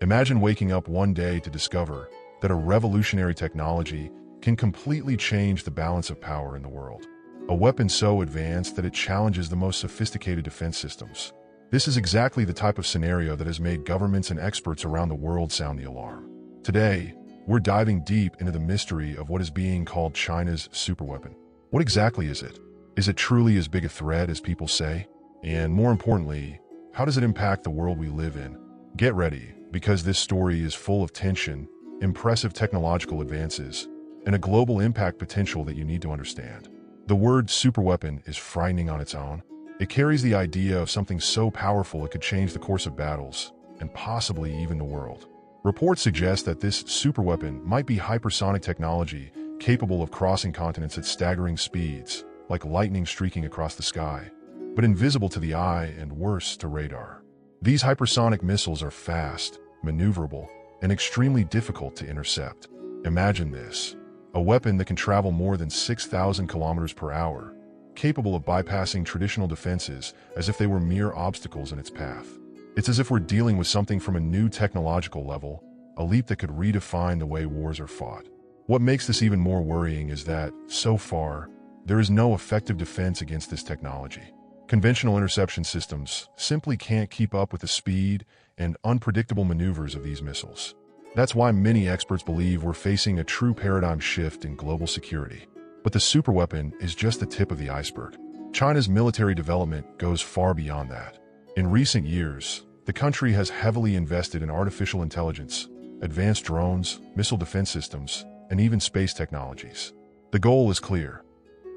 Imagine waking up one day to discover that a revolutionary technology can completely change the balance of power in the world. A weapon so advanced that it challenges the most sophisticated defense systems. This is exactly the type of scenario that has made governments and experts around the world sound the alarm. Today, we're diving deep into the mystery of what is being called China's superweapon. What exactly is it? Is it truly as big a threat as people say? And more importantly, how does it impact the world we live in? Get ready, because this story is full of tension, impressive technological advances, and a global impact potential that you need to understand. The word superweapon is frightening on its own. It carries the idea of something so powerful it could change the course of battles, and possibly even the world. Reports suggest that this superweapon might be hypersonic technology capable of crossing continents at staggering speeds, like lightning streaking across the sky, but invisible to the eye and worse, to radar. These hypersonic missiles are fast, maneuverable, and extremely difficult to intercept. Imagine this: a weapon that can travel more than 6,000 kilometers per hour, capable of bypassing traditional defenses as if they were mere obstacles in its path. It's as if we're dealing with something from a new technological level, a leap that could redefine the way wars are fought. What makes this even more worrying is that, so far, there is no effective defense against this technology. Conventional interception systems simply can't keep up with the speed and unpredictable maneuvers of these missiles. That's why many experts believe we're facing a true paradigm shift in global security. But the superweapon is just the tip of the iceberg. China's military development goes far beyond that. In recent years, the country has heavily invested in artificial intelligence, advanced drones, missile defense systems, and even space technologies. The goal is clear.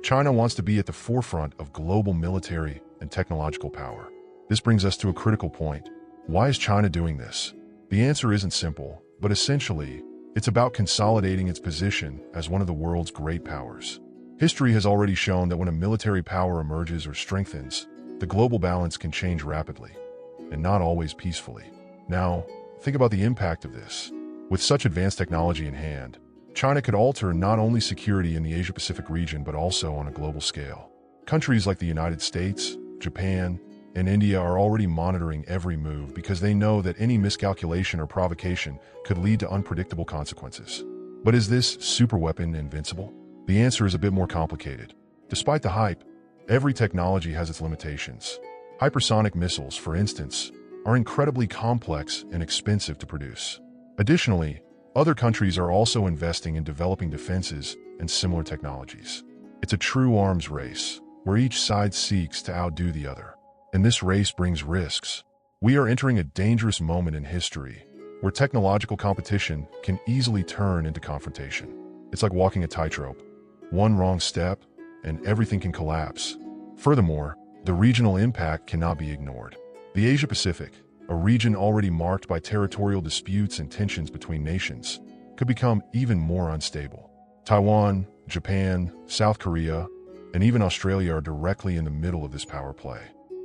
China wants to be at the forefront of global military and technological power. This brings us to a critical point. Why is China doing this? The answer isn't simple, but essentially, it's about consolidating its position as one of the world's great powers. History has already shown that when a military power emerges or strengthens, the global balance can change rapidly, and not always peacefully. Now, think about the impact of this. With such advanced technology in hand, China could alter not only security in the Asia-Pacific region but also on a global scale. Countries like the United States, Japan, and India are already monitoring every move because they know that any miscalculation or provocation could lead to unpredictable consequences. But is this superweapon invincible? The answer is a bit more complicated. Despite the hype, every technology has its limitations. Hypersonic missiles, for instance, are incredibly complex and expensive to produce. Additionally, other countries are also investing in developing defenses and similar technologies. It's a true arms race, where each side seeks to outdo the other. And this race brings risks. We are entering a dangerous moment in history, where technological competition can easily turn into confrontation. It's like walking a tightrope. One wrong step, and everything can collapse. Furthermore, the regional impact cannot be ignored. The Asia-Pacific, a region already marked by territorial disputes and tensions between nations, could become even more unstable. Taiwan, Japan, South Korea, and even Australia are directly in the middle of this power play.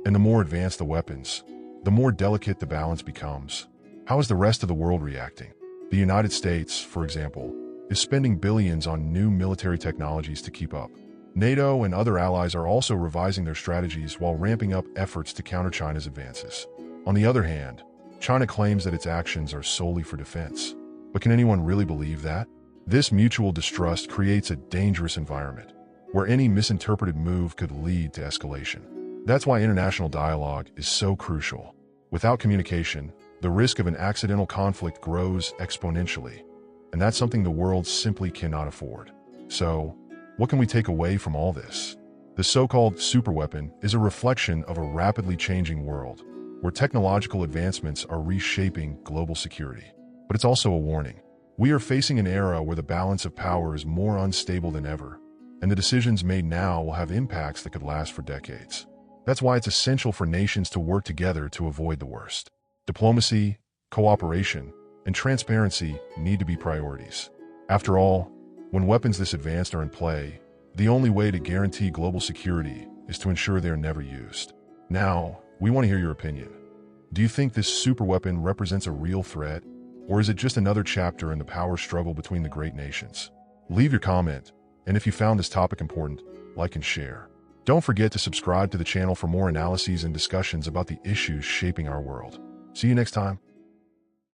And the more advanced the weapons, the more delicate the balance becomes. How is the rest of the world reacting? The United States, for example, is spending billions on new military technologies to keep up. NATO and other allies are also revising their strategies while ramping up efforts to counter China's advances. On the other hand, China claims that its actions are solely for defense. But can anyone really believe that? This mutual distrust creates a dangerous environment, where any misinterpreted move could lead to escalation. That's why international dialogue is so crucial. Without communication, the risk of an accidental conflict grows exponentially, and that's something the world simply cannot afford. So, what can we take away from all this? The so-called superweapon is a reflection of a rapidly changing world, where technological advancements are reshaping global security. But it's also a warning. We are facing an era where the balance of power is more unstable than ever, and the decisions made now will have impacts that could last for decades. That's why it's essential for nations to work together to avoid the worst. Diplomacy, cooperation, and transparency need to be priorities. After all, when weapons this advanced are in play, the only way to guarantee global security is to ensure they are never used. Now, we want to hear your opinion. Do you think this superweapon represents a real threat, or is it just another chapter in the power struggle between the great nations? Leave your comment, and if you found this topic important, like and share. Don't forget to subscribe to the channel for more analyses and discussions about the issues shaping our world. See you next time.